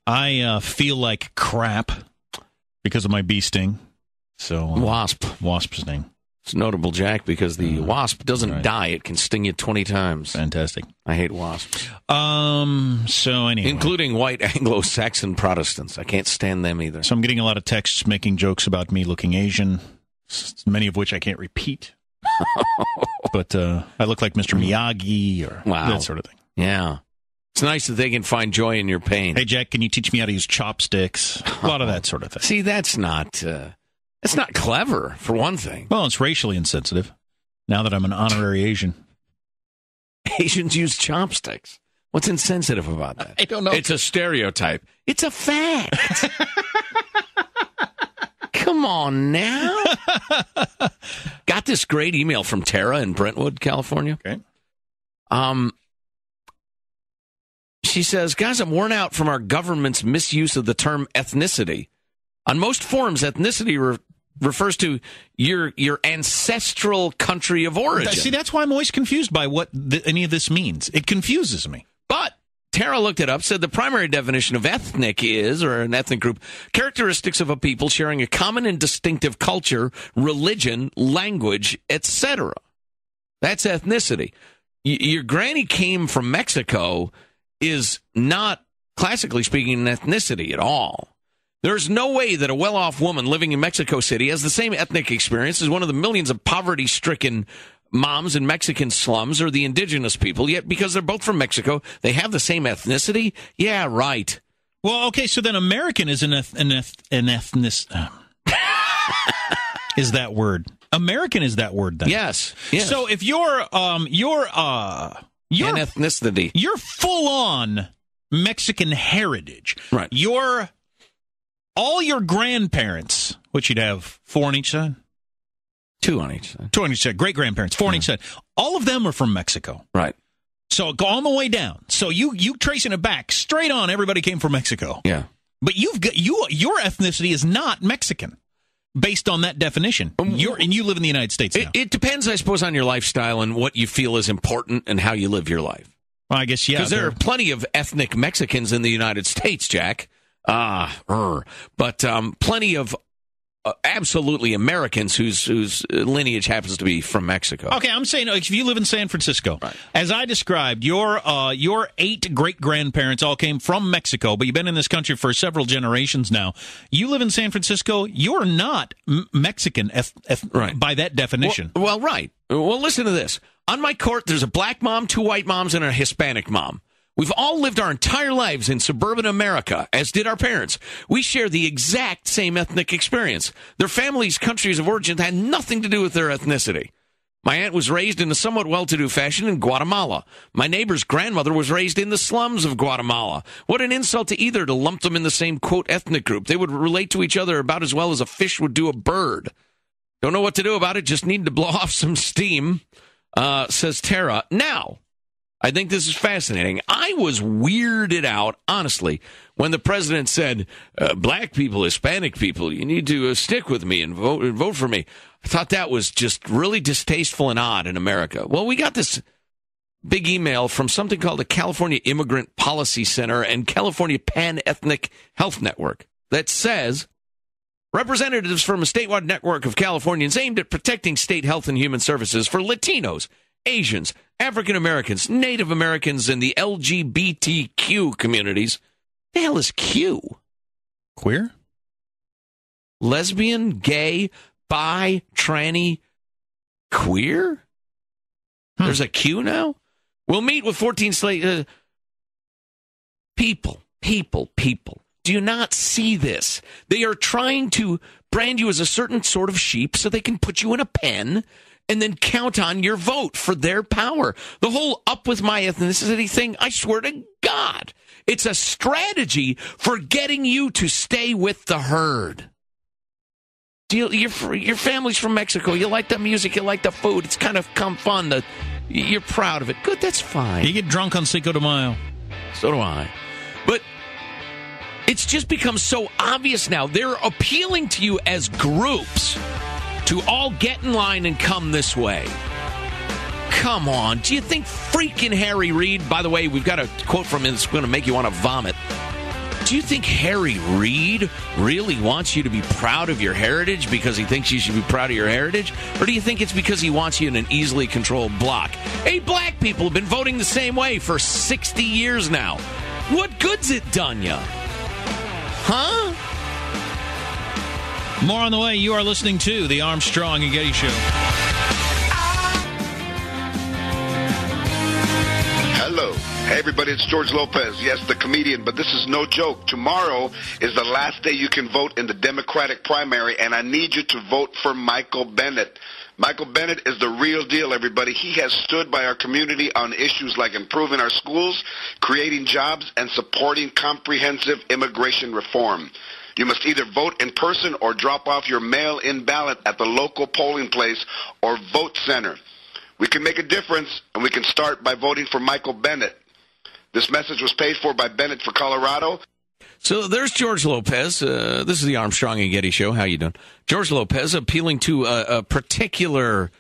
I feel like crap because of my bee sting. So wasp sting. It's notable, Jack, because the wasp doesn't die. It can sting you 20 times. Fantastic. I hate wasps. So anyway. Including white Anglo-Saxon Protestants. I can't stand them either. So I'm getting a lot of texts making jokes about me looking Asian, many of which I can't repeat. But I look like Mr. Miyagi or that sort of thing. Yeah. It's nice that they can find joy in your pain. Hey, Jack, can you teach me how to use chopsticks? A lot of that sort of thing. See, that's not clever, for one thing. Well, it's racially insensitive, now that I'm an honorary Asian. Asians use chopsticks. What's insensitive about that? I don't know. It's a stereotype. It's a fact. Come on now. Got this great email from Tara in Brentwood, California. Okay. She says, guys, I'm worn out from our government's misuse of the term ethnicity. On most forums, ethnicity refers to your ancestral country of origin. See, that's why I'm always confused by what any of this means. It confuses me. But Tara looked it up, said the primary definition of ethnic is, or an ethnic group, characteristics of a people sharing a common and distinctive culture, religion, language, etc. That's ethnicity. Your granny came from Mexico is not, classically speaking, an ethnicity at all. There's no way that a well-off woman living in Mexico City has the same ethnic experience as one of the millions of poverty-stricken moms in Mexican slums or the indigenous people, yet because they're both from Mexico, they have the same ethnicity? Yeah, right. Well, okay, so then American is an ethnic... is that word. American is that word, then. Yes. So if you're an ethnicity. You're full-on Mexican heritage. Right. All your grandparents, which you'd have 4 on each side? 2 on each side. 2 on each side. Great-grandparents, 4 on each side. All of them are from Mexico. Right. So go all the way down. So you tracing it back, straight on, everybody came from Mexico. Yeah. But your ethnicity is not Mexican, based on that definition. And you live in the United States now. It depends, I suppose, on your lifestyle and what you feel is important and how you live your life. Well, I guess, yeah. Because there are plenty of ethnic Mexicans in the United States, Jack. But plenty of absolutely Americans whose lineage happens to be from Mexico. Okay, I'm saying if you live in San Francisco, right. As I described, your 8 great-grandparents all came from Mexico, but you've been in this country for several generations now. You live in San Francisco, you're not Mexican right. by that definition. Well, right. Well, listen to this. On my court, there's a black mom, 2 white moms, and a Hispanic mom. We've all lived our entire lives in suburban America, as did our parents. We share the exact same ethnic experience. Their families' countries of origin had nothing to do with their ethnicity. My aunt was raised in a somewhat well-to-do fashion in Guatemala. My neighbor's grandmother was raised in the slums of Guatemala. What an insult to either to lump them in the same, quote, ethnic group. They would relate to each other about as well as a fish would do a bird. Don't know what to do about it, just need to blow off some steam, says Tara. Now, I think this is fascinating. I was weirded out, honestly, when the president said, black people, Hispanic people, you need to stick with me and vote for me. I thought that was just really distasteful and odd in America. Well, we got this big email from something called the California Immigrant Policy Center and California Pan-Ethnic Health Network that says, representatives from a statewide network of Californians aimed at protecting state health and human services for Latinos, Asians, African Americans, Native Americans, and the LGBTQ communities. The hell is Q? Queer? Lesbian, gay, bi, tranny, queer? There's a Q now? We'll meet with 14 people. Do you not see this? They are trying to brand you as a certain sort of sheep so they can put you in a pen and then count on your vote for their power. The whole up with my ethnicity thing, I swear to God, it's a strategy for getting you to stay with the herd. Your family's from Mexico. You like the music. You like the food. It's kind of fun. You're proud of it. Good, that's fine. You get drunk on Cinco de Mayo. So do I. But it's just become so obvious now. They're appealing to you as groups to all get in line and come this way. Come on. Do you think freaking Harry Reid, by the way, we've got a quote from him that's going to make you want to vomit. Do you think Harry Reid really wants you to be proud of your heritage because he thinks you should be proud of your heritage? Or do you think it's because he wants you in an easily controlled block? Hey, black people have been voting the same way for 60 years now. What good's it done ya? Huh? More on the way. You are listening to the Armstrong and Getty Show. Hello. Hey, everybody, it's George Lopez. Yes, the comedian, but this is no joke. Tomorrow is the last day you can vote in the Democratic primary, and I need you to vote for Michael Bennett. Michael Bennett is the real deal, everybody. He has stood by our community on issues like improving our schools, creating jobs, and supporting comprehensive immigration reform. You must either vote in person or drop off your mail-in ballot at the local polling place or vote center. We can make a difference, and we can start by voting for Michael Bennett. This message was paid for by Bennett for Colorado. So there's George Lopez. This is the Armstrong and Getty Show. How you doing? George Lopez appealing to a particular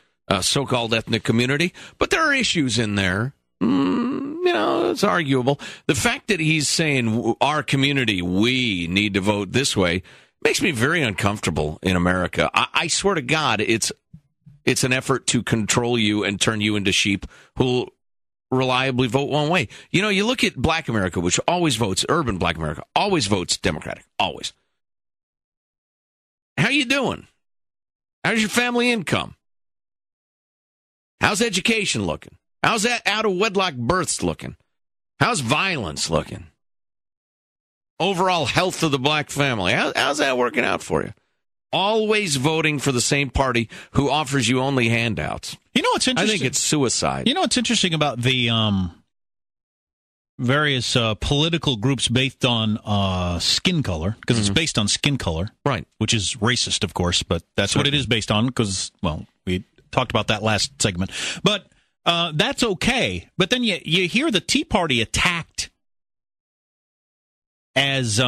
so-called ethnic community, but there are issues in there. It's arguable. The fact that he's saying our community, we need to vote this way, makes me very uncomfortable in America. I swear to God, it's an effort to control you and turn you into sheep who'll reliably vote one way. You look at Black America, which always votes, urban Black America, always votes Democratic, always. How you doing? How's your family income? How's education looking? How's that out-of-wedlock births looking? How's violence looking? Overall health of the black family. How's that working out for you? Always voting for the same party who offers you only handouts. You know what's interesting? I think it's suicide. You know what's interesting about the various political groups based on skin color, because it's based on skin color, right? Which is racist, of course, but that's what it is based on, because, well, we talked about that last segment. But that's okay. But then you hear the Tea Party attacked as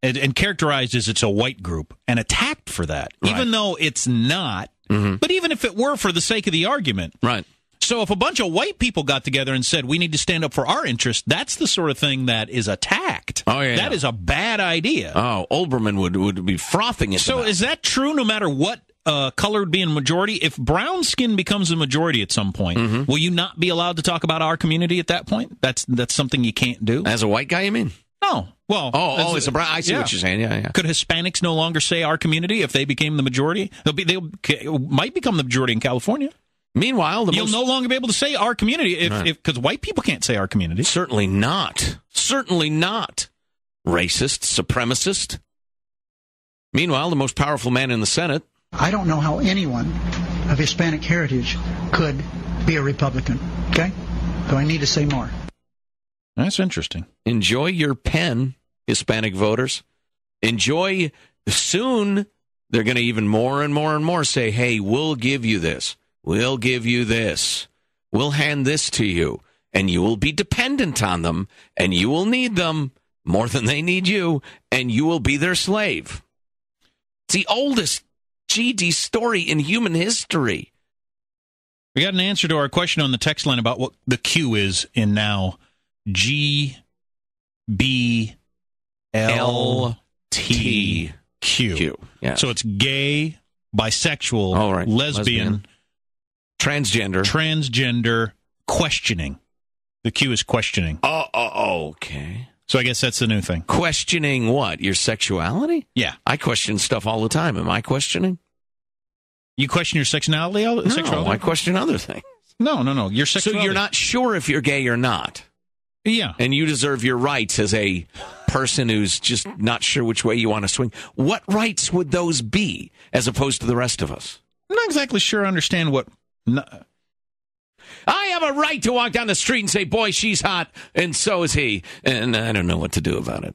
and characterized as it's a white group and attacked for that, right, even though it's not. Mm-hmm. But even if it were, for the sake of the argument, right. So if a bunch of white people got together and said we need to stand up for our interests, that's the sort of thing that is attacked. Oh yeah, that is a bad idea. Oh, Olbermann would be frothing at So is that true? No matter what color would be in majority, if brown skin becomes a majority at some point, will you not be allowed to talk about our community at that point? That's something you can't do. As a white guy, you mean? No. Well, it's a brown. I see what you're saying. Yeah. Could Hispanics no longer say our community if they became the majority? They might become the majority in California. Meanwhile, you'll no longer be able to say our community if because white people can't say our community. Certainly not. Certainly not. Racist, supremacist. Meanwhile, the most powerful man in the Senate. I don't know how anyone of Hispanic heritage could be a Republican. Okay? Do I need to say more? That's interesting. Enjoy your pen, Hispanic voters. Enjoy. Soon, they're going to even more and more and more say, hey, we'll give you this. We'll give you this. We'll hand this to you. And you will be dependent on them. And you will need them more than they need you. And you will be their slave. It's the oldest GD story in human history. We got an answer to our question on the text line about what the Q is in now. GBLTQ. Yeah. So it's gay, bisexual, lesbian, transgender, questioning. The Q is questioning. Okay. So I guess that's the new thing. Questioning what? Your sexuality? Yeah. I question stuff all the time. Am I questioning? You question your sexuality? No, I question other things. No. Your sexuality. So you're not sure if you're gay or not? Yeah. And you deserve your rights as a person who's just not sure which way you want to swing. What rights would those be as opposed to the rest of us? I'm not exactly sure I understand what... I have a right to walk down the street and say, boy, she's hot, and so is he. And I don't know what to do about it.